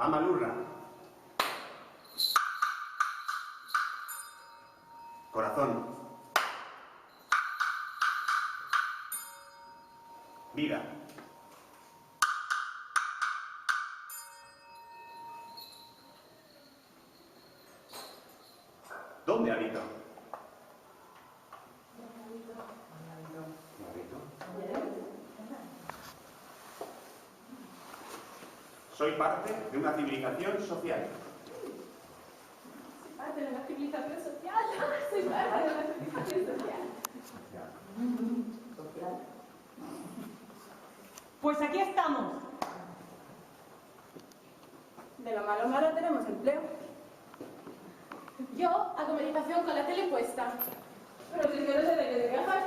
Amalurra. Corazón. Vida. ¿Dónde habito? Soy parte de una civilización social. Soy parte de una civilización social. Soy parte de una civilización social. Social. Pues aquí estamos. De lo malo malo tenemos empleo. Yo hago meditación con la tele puesta. Pero si es que no sé de qué te quejas.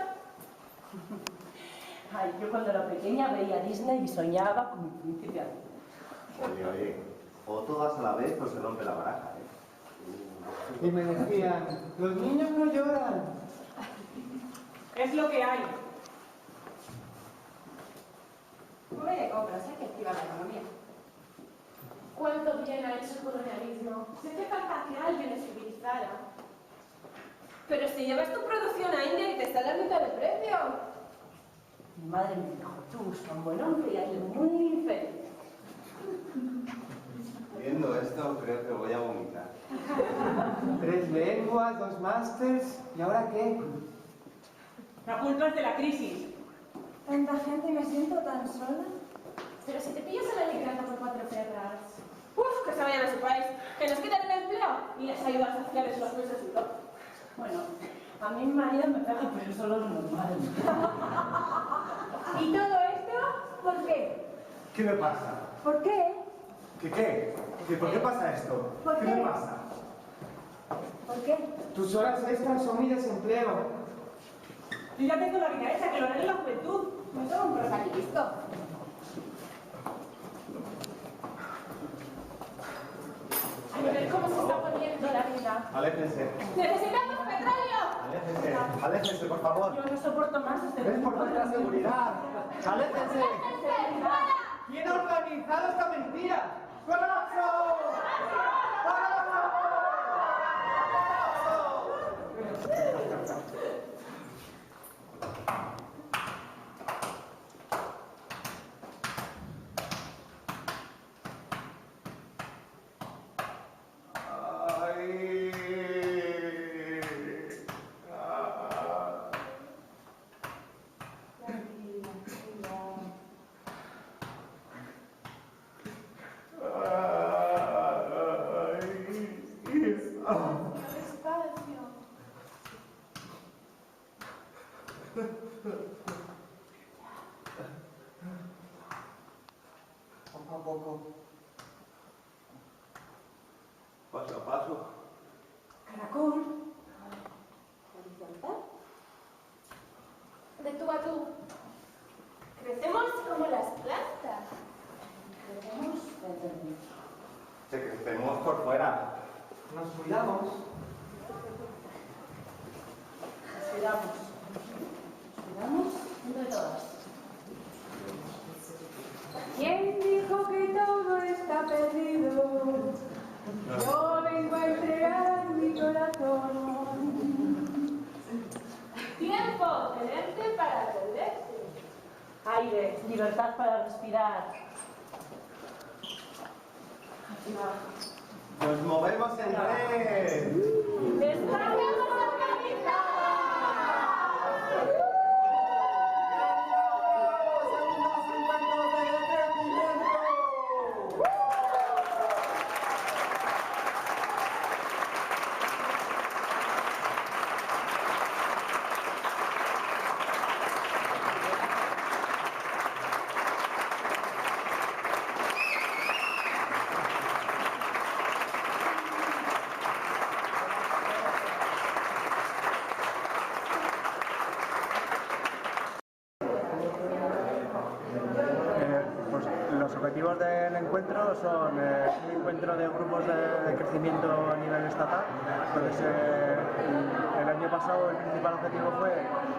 Ay, yo cuando era pequeña veía Disney y soñaba con mi príncipe azul. Oye, o todas a la vez o se rompe la baraja, Y me decían, los niños no lloran. Es lo que hay. Voy de compras, hay que activar la economía. ¿Cuánto bien ha hecho el colonialismo? Se hace falta que alguien le civilizara. Pero si llevas tu producción a India y te está a la mitad de precio. Mi madre me dijo, tú busca un buen hombre y hazle muy feliz. Viendo esto, creo que voy a vomitar. 3 lenguas, 2 másters, ¿y ahora qué? La culpa es de la crisis. Tanta gente y me siento tan sola. Pero si te pillas a la ligrata por 4 perras. ¡Uf! Que se vayan a su país. Que nos quitan el empleo y las ayudas sociales los necesito. Bueno, a mí mi marido me pega, pero eso es lo normal. ¿Y todo esto? ¿Por qué? ¿Qué me pasa? ¿Por qué? ¿Qué? ¿Por qué pasa esto? ¿Por ¿Qué qué? me pasa? ¿Por qué? Tus horas extras son mi desempleo. Yo ya tengo la vida hecha, que lo haré en la juventud. No tengo un brocal listo. A ver cómo se está poniendo la vida. Aléjense. ¡Necesitamos petróleo! Aléjense, por favor. Yo no soporto más este Es por nuestra seguridad. Aléjense. ¿Quién ha organizado esta mentira? ¡Colapso! Poco a poco. Paso a paso. Caracol. Horizontal. De tú a tú. Crecemos como las plantas. Crecemos desde el que crecemos por fuera. Nos cuidamos. Cuidamos de todas. ¿Quién dijo que todo está perdido? Yo vengo a entregar mi corazón. Tiempo, tenerte para perderte. Aire, libertad para respirar. Nos movemos en red. ¡Estamos organizados! Pues los objetivos del encuentro son un encuentro de grupos de crecimiento a nivel estatal. Entonces, el año pasado el principal objetivo fue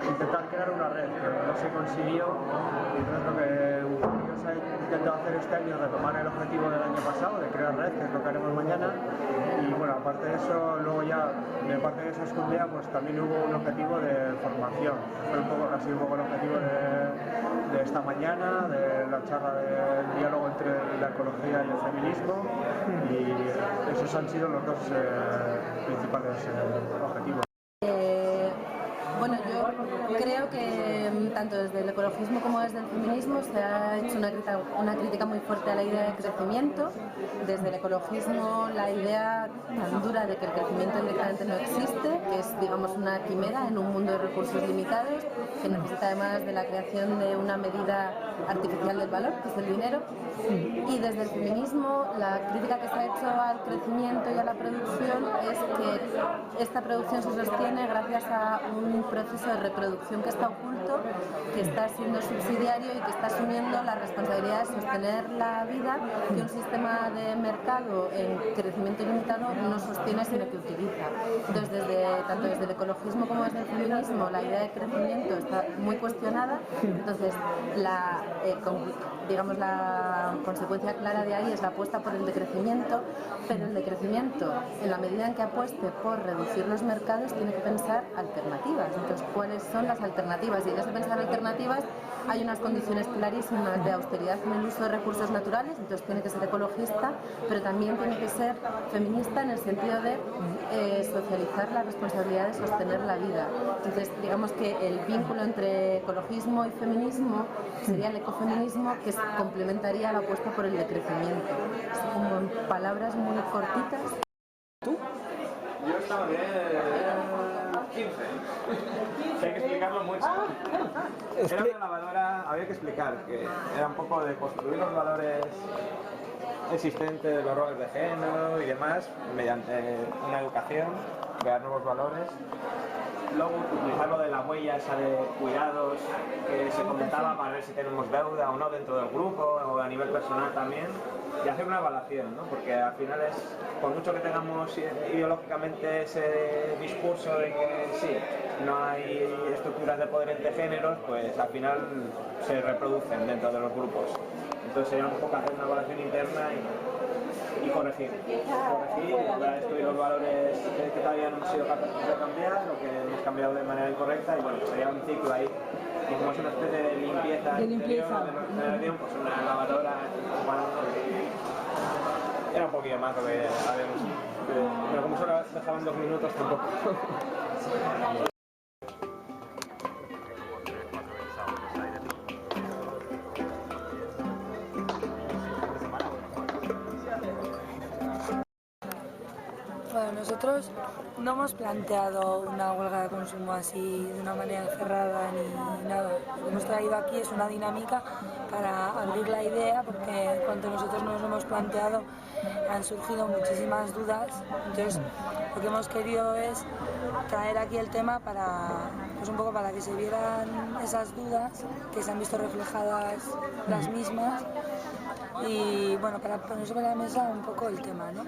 intentar crear una red, que no se consiguió. Entonces, lo que se ha intentado hacer este año es retomar el objetivo del año pasado, de crear red, que es lo que haremos mañana. Y bueno, aparte de eso, luego ya, de parte de esa escondida, pues también hubo un objetivo de formación. Fue ha sido un poco el objetivo de esta mañana, de la charla del diálogo entre la ecología y el feminismo, y esos han sido los dos principales objetivos. Bueno, yo creo que tanto desde el ecologismo como desde el feminismo se ha hecho una crítica muy fuerte a la idea de crecimiento. Desde el ecologismo, la idea tan dura de que el crecimiento directamente no existe, que es, digamos, una quimera en un mundo de recursos limitados, que necesita además de la creación de una medida artificial del valor, que es el dinero. Y desde el feminismo, la crítica que se ha hecho al crecimiento y a la producción es que esta producción se sostiene gracias a un proceso de reproducción que está oculto, que está siendo subsidiario y que está asumiendo la responsabilidad de sostener la vida que un sistema de mercado en crecimiento ilimitado no sostiene, sino que utiliza. Entonces, tanto desde el ecologismo como desde el feminismo, la idea de crecimiento está muy cuestionada. Entonces, la consecuencia clara de ahí es la apuesta por el decrecimiento, pero el decrecimiento, en la medida en que apueste por reducir los mercados, tiene que pensar alternativas. Entonces, ¿cuáles son las alternativas? Y en ese pensar alternativas hay unas condiciones clarísimas de austeridad en el uso de recursos naturales, entonces tiene que ser ecologista, pero también tiene que ser feminista en el sentido de socializar la responsabilidad de sostener la vida. Entonces, digamos que el vínculo entre ecologismo y feminismo sería el ecofeminismo, que complementaría la apuesta por el decrecimiento. Así como en palabras muy cortitas. ¿Tú? Yo estaba bien 15. Hay que explicarlo mucho. Era una lavadora, había que explicar que era un poco de construir los valores existentes, los roles de género y demás, mediante una educación, crear nuevos valores. Luego utilizar lo de la huella esa de cuidados que se comentaba para ver si tenemos deuda o no dentro del grupo o a nivel personal también, y hacer una evaluación, ¿no? Porque al final es, por mucho que tengamos ideológicamente ese discurso de que sí, no hay estructuras de poder entre géneros, pues al final se reproducen dentro de los grupos. Entonces sería un poco hacer una evaluación interna y corregir, volver a estudiar los valores que todavía no hemos sido capaces de cambiar, lo que hemos cambiado de manera incorrecta, y bueno, sería un ciclo ahí. Y como es una especie de limpieza interior de la generación, pues una lavadora, bueno, era un poquillo más lo que habíamos. Pero como solo dejaban 2 minutos tampoco. Bueno, nosotros no hemos planteado una huelga de consumo así de una manera cerrada ni nada. Lo que hemos traído aquí es una dinámica para abrir la idea, porque en cuanto nosotros nos lo hemos planteado han surgido muchísimas dudas. Entonces lo que hemos querido es traer aquí el tema para, pues un poco para que se vieran esas dudas, que se han visto reflejadas las mismas, Y bueno, para poner sobre la mesa un poco el tema, ¿no?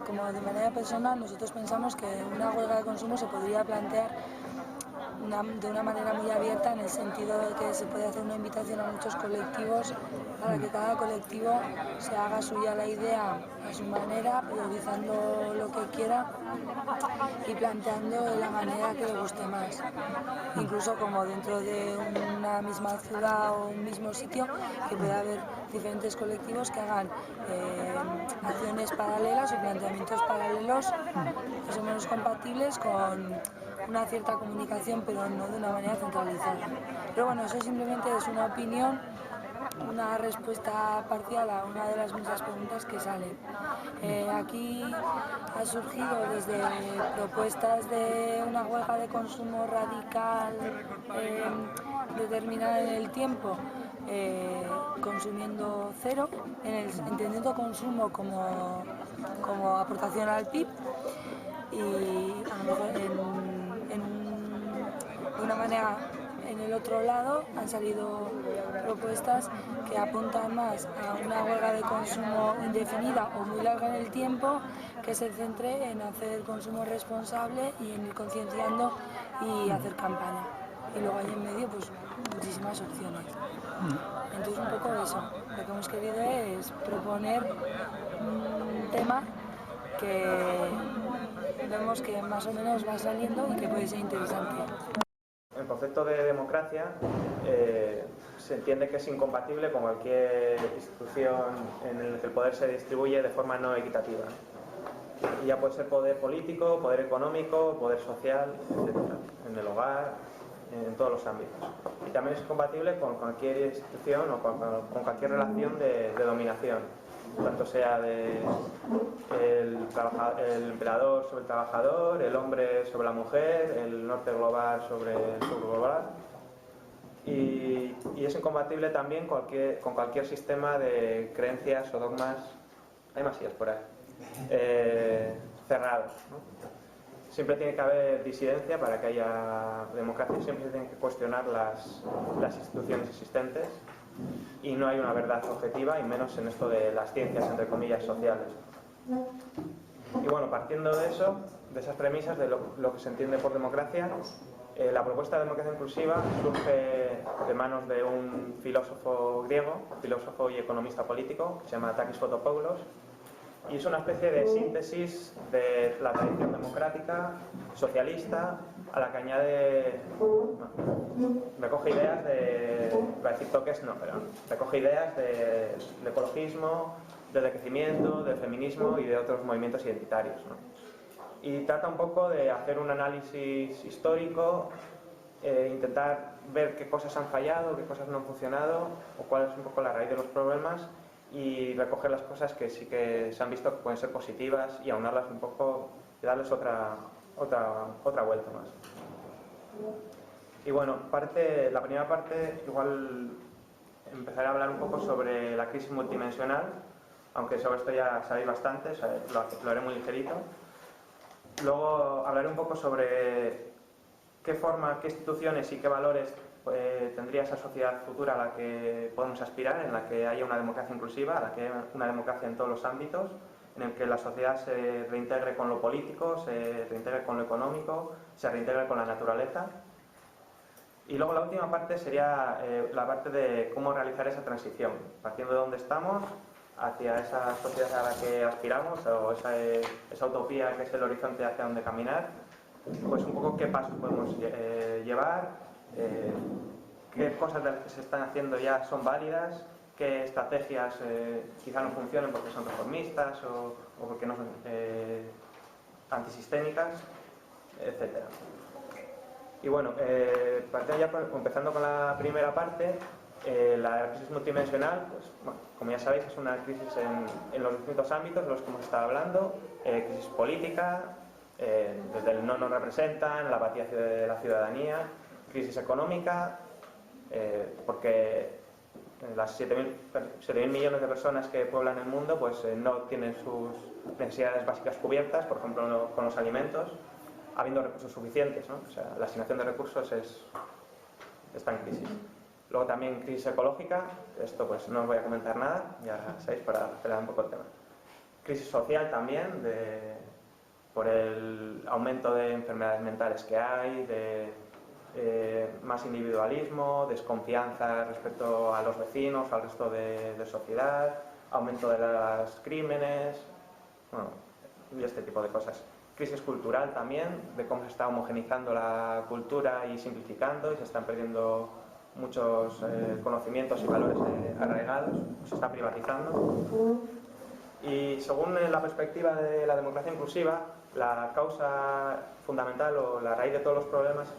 Como de manera personal, nosotros pensamos que una huelga de consumo se podría plantear de una manera muy abierta, en el sentido de que se puede hacer una invitación a muchos colectivos para que cada colectivo se haga suya la idea a su manera, priorizando lo que quiera y planteando de la manera que le guste más. Incluso como dentro de una misma ciudad o un mismo sitio, que pueda haber diferentes colectivos que hagan acciones paralelas o planteamientos paralelos más o menos compatibles con una cierta comunicación, pero no de una manera centralizada. Pero bueno, eso simplemente es una opinión, una respuesta parcial a una de las muchas preguntas que salen. Aquí ha surgido desde propuestas de una huelga de consumo radical determinada en el tiempo, consumiendo cero, entendiendo consumo como aportación al PIB, y a lo mejor de una manera. En el otro lado han salido propuestas que apuntan más a una huelga de consumo indefinida o muy larga en el tiempo, que se centre en hacer consumo responsable y en ir concienciando y hacer campaña. Y luego hay en medio pues muchísimas opciones. Entonces un poco eso, lo que hemos querido es proponer un tema que vemos que más o menos va saliendo y que puede ser interesante. El concepto de democracia se entiende que es incompatible con cualquier institución en la que el poder se distribuye de forma no equitativa. Y ya puede ser poder político, poder económico, poder social, etc. En el hogar, en todos los ámbitos. Y también es compatible con cualquier institución o con cualquier relación de dominación, tanto sea el emperador sobre el trabajador, el hombre sobre la mujer, el norte global sobre el sur global. Y es incompatible también con cualquier sistema de creencias o dogmas, hay más sillas por ahí, cerrados, ¿no? Siempre tiene que haber disidencia para que haya democracia, siempre se tienen que cuestionar las instituciones existentes, y no hay una verdad objetiva, y menos en esto de las ciencias, entre comillas, sociales. Y bueno, partiendo de eso, de esas premisas, de lo que se entiende por democracia, la propuesta de democracia inclusiva surge de manos de un filósofo griego, filósofo y economista político, que se llama Takis Fotopoulos, y es una especie de síntesis de la tradición democrática, socialista, a la que añade, recoge ideas iba a decir toques, no, pero recoge ideas del ecologismo, del decrecimiento, del feminismo y de otros movimientos identitarios, ¿no? Y trata un poco de hacer un análisis histórico, intentar ver qué cosas han fallado, qué cosas no han funcionado, o cuál es un poco la raíz de los problemas, y recoger las cosas que sí que se han visto que pueden ser positivas y aunarlas un poco y darles otra vuelta más. Y bueno, la primera parte, igual empezaré a hablar un poco sobre la crisis multidimensional, aunque sobre esto ya sabéis bastante, lo haré muy ligerito. Luego hablaré un poco sobre qué forma, qué instituciones y qué valores tendría esa sociedad futura a la que podemos aspirar, en la que haya una democracia inclusiva, a la que haya una democracia en todos los ámbitos, en el que la sociedad se reintegre con lo político, se reintegre con lo económico, se reintegre con la naturaleza. Y luego la última parte sería la parte de cómo realizar esa transición, partiendo de donde estamos hacia esa sociedad a la que aspiramos, o esa utopía que es el horizonte hacia donde caminar. Pues un poco qué pasos podemos llevar, qué cosas de las que se están haciendo ya son válidas, qué estrategias quizá no funcionen porque son reformistas o porque no son antisistémicas, etc. Y bueno, empezando con la primera parte, la crisis multidimensional, pues, bueno, como ya sabéis, es una crisis en los distintos ámbitos de los que hemos estado hablando, crisis política, desde el no nos representan, la apatía de la ciudadanía, crisis económica, porque las 7.000 millones de personas que pueblan el mundo pues no tienen sus necesidades básicas cubiertas, por ejemplo con los alimentos, habiendo recursos suficientes, ¿no? O sea, la asignación de recursos está en crisis. Luego también crisis ecológica, esto pues no os voy a comentar nada, ya sabéis, para acelerar un poco el tema. Crisis social también, por el aumento de enfermedades mentales que hay, de más individualismo, desconfianza respecto a los vecinos, al resto de sociedad, aumento de los crímenes, bueno, y este tipo de cosas. Crisis cultural también, de cómo se está homogeneizando la cultura y simplificando, y se están perdiendo muchos conocimientos y valores arraigados, se está privatizando. Y según la perspectiva de la democracia inclusiva, la causa fundamental o la raíz de todos los problemas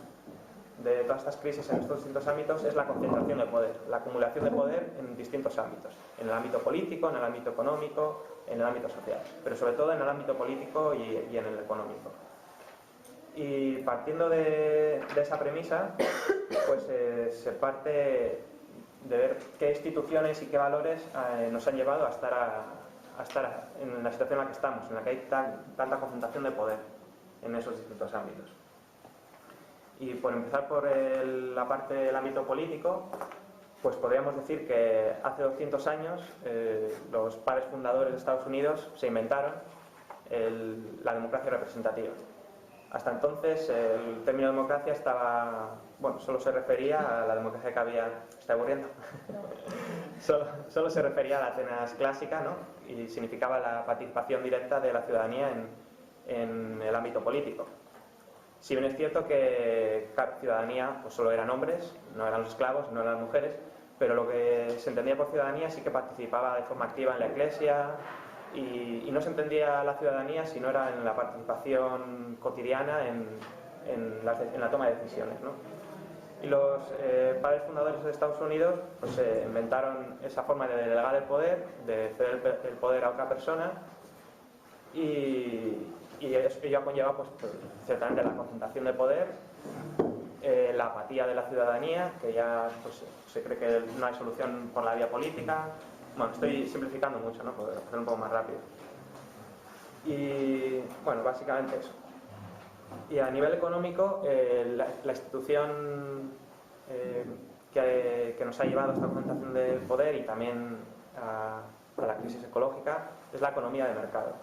de todas estas crisis en estos distintos ámbitos es la concentración de poder, la acumulación de poder en distintos ámbitos, en el ámbito político, en el ámbito económico, en el ámbito social, pero sobre todo en el ámbito político y en el económico. Y partiendo de esa premisa, pues se parte de ver qué instituciones y qué valores nos han llevado a estar en la situación en la que estamos, en la que hay tanta concentración de poder en esos distintos ámbitos. Y por empezar por la parte del ámbito político, pues podríamos decir que hace 200 años los padres fundadores de Estados Unidos se inventaron la democracia representativa. Hasta entonces el término democracia solo se refería a la democracia que había... ¿Está aburriendo? solo se refería a la Atenas clásica, ¿no? Y significaba la participación directa de la ciudadanía en el ámbito político. Si bien es cierto que ciudadanía pues solo eran hombres, no eran los esclavos, no eran las mujeres, pero lo que se entendía por ciudadanía sí que participaba de forma activa en la iglesia y no se entendía la ciudadanía si no era en la participación cotidiana en la toma de decisiones, ¿no? Y los padres fundadores de Estados Unidos pues, inventaron esa forma de delegar el poder, de ceder el poder a otra persona y ello conlleva pues, ciertamente la concentración de poder, la apatía de la ciudadanía, que ya pues, se cree que no hay solución por la vía política. Bueno, estoy simplificando mucho, ¿no? Para hacer un poco más rápido. Y bueno, básicamente eso. Y a nivel económico, la institución que nos ha llevado a esta concentración de poder y también a la crisis ecológica es la economía de mercado.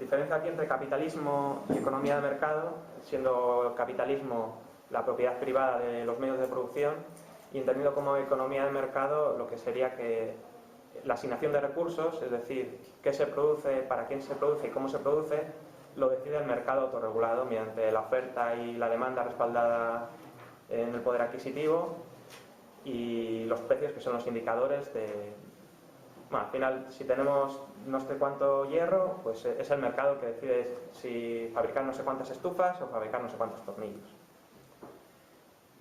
Diferencia aquí entre capitalismo y economía de mercado, siendo capitalismo la propiedad privada de los medios de producción y entendido como economía de mercado lo que sería que la asignación de recursos, es decir, qué se produce, para quién se produce y cómo se produce, lo decide el mercado autorregulado mediante la oferta y la demanda respaldada en el poder adquisitivo y los precios, que son los indicadores de... Bueno, al final, si tenemos no sé cuánto hierro, pues es el mercado que decide si fabricar no sé cuántas estufas o fabricar no sé cuántos tornillos.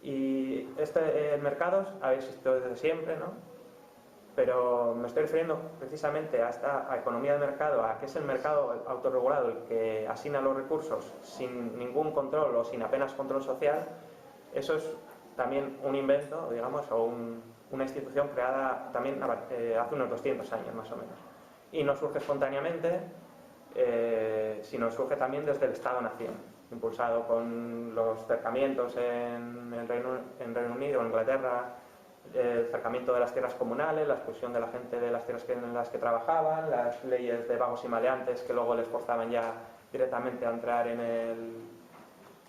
Y el mercado ha existido desde siempre, ¿no? Pero me estoy refiriendo precisamente a economía de mercado, a que es el mercado autorregulado el que asigna los recursos sin ningún control o sin apenas control social. Eso es también un invento, digamos, o una institución creada también hace unos 200 años más o menos. Y no surge espontáneamente, sino surge también desde el Estado-Nación, impulsado con los cercamientos en Reino Unido o Inglaterra, el cercamiento de las tierras comunales, la expulsión de la gente de las tierras en las que trabajaban, las leyes de vagos y maleantes que luego les forzaban ya directamente a entrar en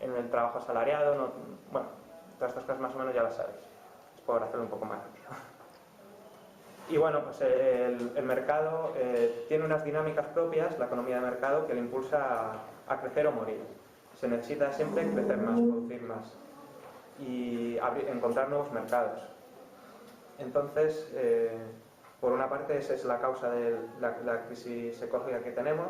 el trabajo asalariado. No, bueno, todas estas cosas más o menos ya las sabéis, es por hacerlo un poco más rápido. Y bueno, pues el mercado tiene unas dinámicas propias, la economía de mercado, que le impulsa a crecer o morir. Se necesita siempre crecer más, producir más y encontrar nuevos mercados. Entonces, por una parte, esa es la causa de la crisis ecológica que tenemos,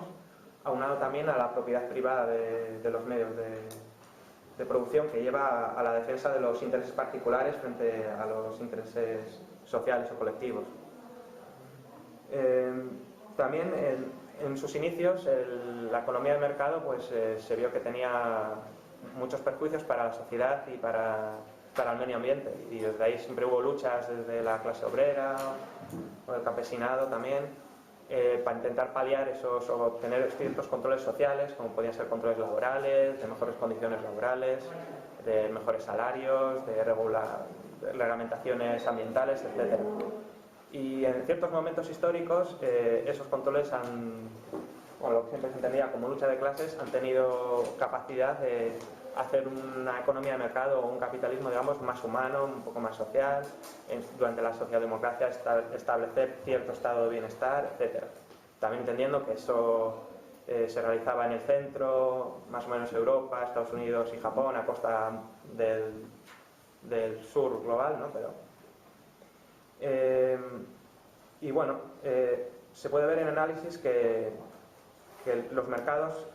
aunado también a la propiedad privada de los medios de producción, que lleva a la defensa de los intereses particulares frente a los intereses sociales o colectivos. También en sus inicios la economía de mercado pues, se vio que tenía muchos perjuicios para la sociedad y para el medio ambiente, y desde ahí siempre hubo luchas desde la clase obrera o el campesinado también para intentar paliar esos o obtener ciertos controles sociales, como podían ser controles laborales, de mejores condiciones laborales, de mejores salarios, de reglamentaciones ambientales, etc. Y en ciertos momentos históricos esos controles o lo que siempre se entendía como lucha de clases, han tenido capacidad de hacer una economía de mercado o un capitalismo, digamos, más humano, un poco más social, durante la socialdemocracia establecer cierto estado de bienestar, etc. También entendiendo que eso se realizaba en el centro, más o menos Europa, Estados Unidos y Japón, a costa del sur global, ¿no? Y bueno, se puede ver en análisis que los mercados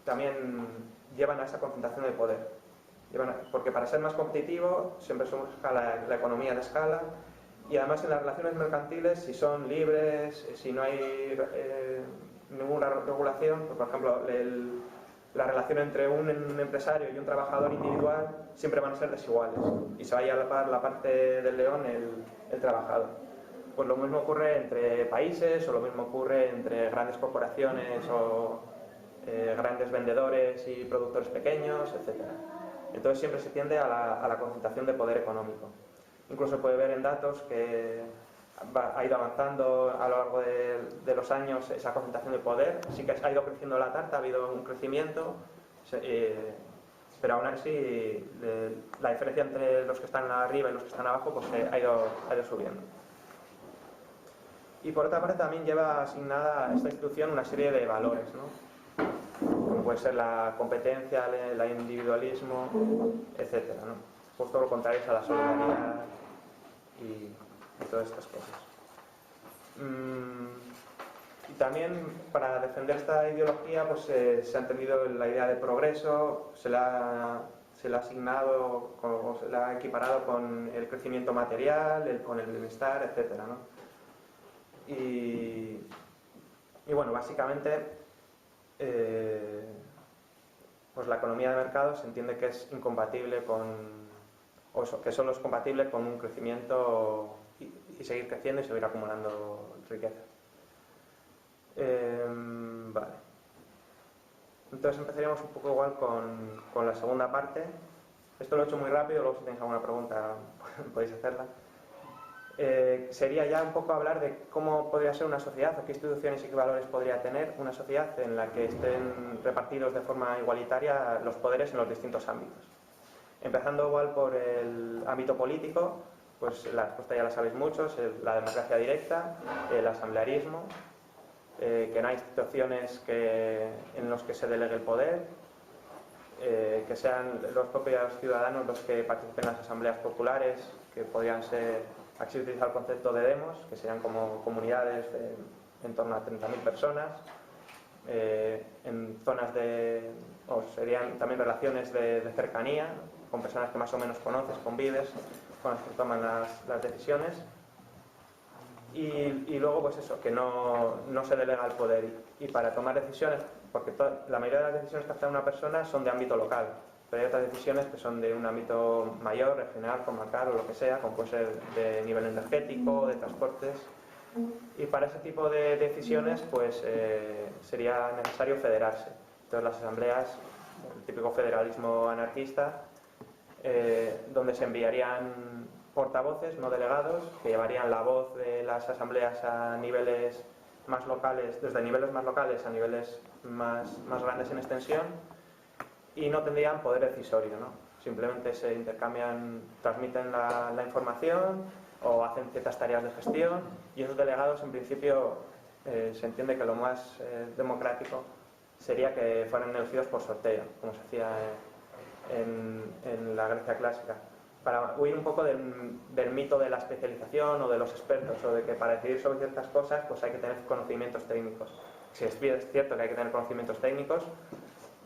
también llevan a esa concentración de poder. Porque para ser más competitivo siempre se busca la economía de escala, y además en las relaciones mercantiles, si son libres, si no hay ninguna regulación, pues por ejemplo la relación entre un empresario y un trabajador individual siempre van a ser desiguales y se va a llevar la parte del león el trabajador. Pues lo mismo ocurre entre países, o lo mismo ocurre entre grandes corporaciones o grandes vendedores y productores pequeños, etc. Entonces siempre se tiende a la concentración de poder económico. Incluso se puede ver en datos que ha ido avanzando a lo largo de los años esa concentración de poder. Sí que ha ido creciendo la tarta, ha habido un crecimiento, pero aún así la diferencia entre los que están arriba y los que están abajo pues ha ido subiendo. Y por otra parte también lleva asignada a esta institución una serie de valores, ¿no? Como puede ser la competencia, el individualismo, etc., ¿no? Pues todo lo contrario a la solidaridad y todas estas cosas. Y también para defender esta ideología pues se ha entendido la idea de progreso, se le ha asignado o se le ha equiparado con el crecimiento material, con el bienestar, etc., ¿no? Y bueno, básicamente pues la economía de mercado se entiende que es incompatible que solo es compatible con un crecimiento y seguir creciendo y seguir acumulando riqueza. Vale. Entonces empezaríamos un poco igual con la segunda parte. Esto lo he hecho muy rápido, luego si tenéis alguna pregunta podéis hacerla. Sería ya un poco hablar de cómo podría ser una sociedad o qué instituciones y qué valores podría tener una sociedad en la que estén repartidos de forma igualitaria los poderes en los distintos ámbitos. Empezando igual por el ámbito político, pues la respuesta ya la sabéis muchos, la democracia directa, el asamblearismo, que no hay instituciones en los que se delegue el poder, que sean los propios ciudadanos los que participen en las asambleas populares, que podrían ser, aquí se utiliza el concepto de demos, que serían como comunidades en torno a 30.000 personas, en zonas o serían también relaciones de cercanía, con personas que más o menos conoces, convives, con las que toman las decisiones. Y luego pues eso, que no se delega el poder, y para tomar decisiones, porque la mayoría de las decisiones que hace una persona son de ámbito local, pero hay otras decisiones que son de un ámbito mayor, regional, comarcal o lo que sea, como puede ser de nivel energético, de transportes. Y para ese tipo de decisiones pues sería necesario federarse. Entonces las asambleas, el típico federalismo anarquista, donde se enviarían portavoces, no delegados, que llevarían la voz de las asambleas a niveles más locales, desde niveles más locales a niveles más grandes en extensión, y no tendrían poder decisorio, ¿no? Simplemente se intercambian, transmiten la información o hacen ciertas tareas de gestión, y esos delegados en principio se entiende que lo más democrático sería que fueran elegidos por sorteo, como se hacía en la Grecia clásica, para huir un poco del mito de la especialización o de los expertos, o de que para decidir sobre ciertas cosas pues hay que tener conocimientos técnicos. Sí, es cierto que hay que tener conocimientos técnicos,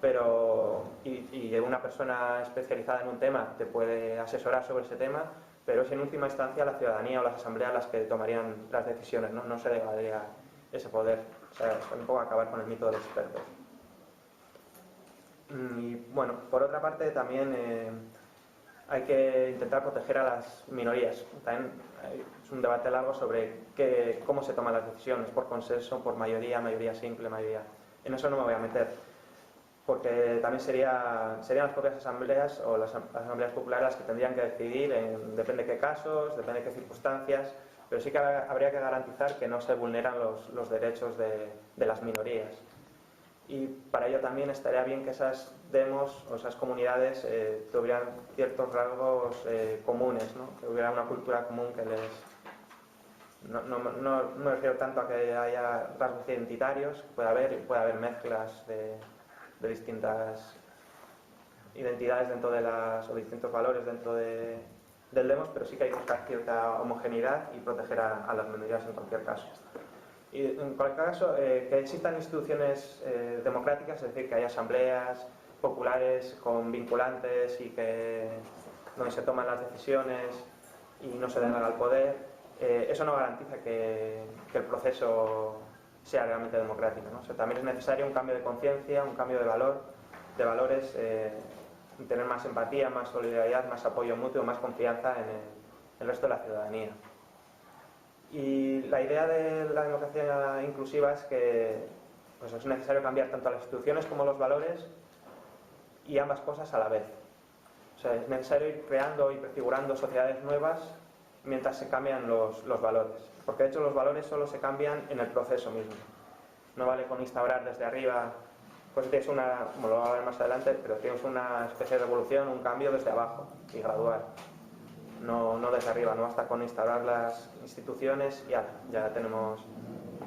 pero y una persona especializada en un tema te puede asesorar sobre ese tema, pero es en última instancia la ciudadanía o las asambleas las que tomarían las decisiones, no se dejaría ese poder. O sea, es un poco acabar con el mito de los expertos. Y bueno, por otra parte también hay que intentar proteger a las minorías. También es un debate largo sobre cómo se toman las decisiones, por consenso, por mayoría simple, mayoría. En eso no me voy a meter. porque también serían las propias asambleas o las asambleas populares las que tendrían que decidir, depende de qué casos, depende de qué circunstancias, pero sí que habría que garantizar que no se vulneran los derechos de las minorías. Y para ello también estaría bien que esas demos o esas comunidades tuvieran ciertos rasgos comunes, ¿no? Que hubiera una cultura común que les... No me refiero tanto a que haya rasgos identitarios, puede haber mezclas de distintas identidades dentro de o distintos valores dentro del demos, pero sí que hay que buscar cierta homogeneidad y proteger a las minorías en cualquier caso. Y en cualquier caso, que existan instituciones democráticas, es decir, que haya asambleas populares con vinculantes y donde se toman las decisiones y no se delega al poder, eso no garantiza que el proceso sea realmente democrático, ¿no? O sea, también es necesario un cambio de conciencia, un cambio de valores, tener más empatía, más solidaridad, más apoyo mutuo, más confianza en el resto de la ciudadanía. Y la idea de la democracia inclusiva es que pues, es necesario cambiar tanto las instituciones como los valores y ambas cosas a la vez. O sea, es necesario ir creando y prefigurando sociedades nuevas mientras se cambian los valores. Porque de hecho los valores solo se cambian en el proceso mismo. No vale con instaurar desde arriba, pues tienes como lo vamos a ver más adelante, pero tienes una especie de revolución, un cambio desde abajo y gradual. No desde arriba, no basta con instaurar las instituciones y ya tenemos,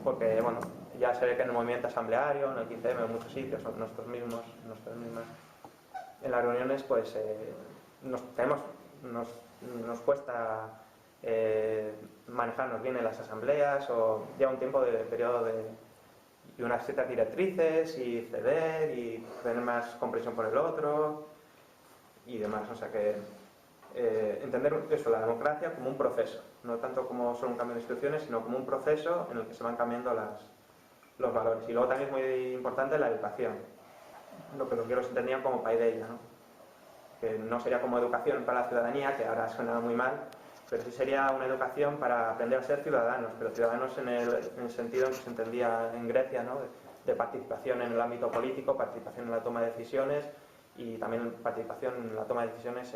porque bueno, ya se ve que en el movimiento asambleario, en el 15M, en muchos sitios, nosotros mismas, en las reuniones pues nos cuesta manejarnos bien en las asambleas o lleva un tiempo de periodo y unas ciertas directrices y ceder y tener más comprensión por el otro y demás, o sea que entender eso, la democracia como un proceso, no tanto como solo un cambio de instituciones, sino como un proceso en el que se van cambiando los valores. Y luego también es muy importante la educación, lo que los griegos entendían como paideia, ¿no? Que no sería como educación para la ciudadanía, que ahora suena muy mal, pero sí sería una educación para aprender a ser ciudadanos, pero ciudadanos en el sentido en que se entendía en Grecia, ¿no? De participación en el ámbito político, participación en la toma de decisiones y también participación en la toma de decisiones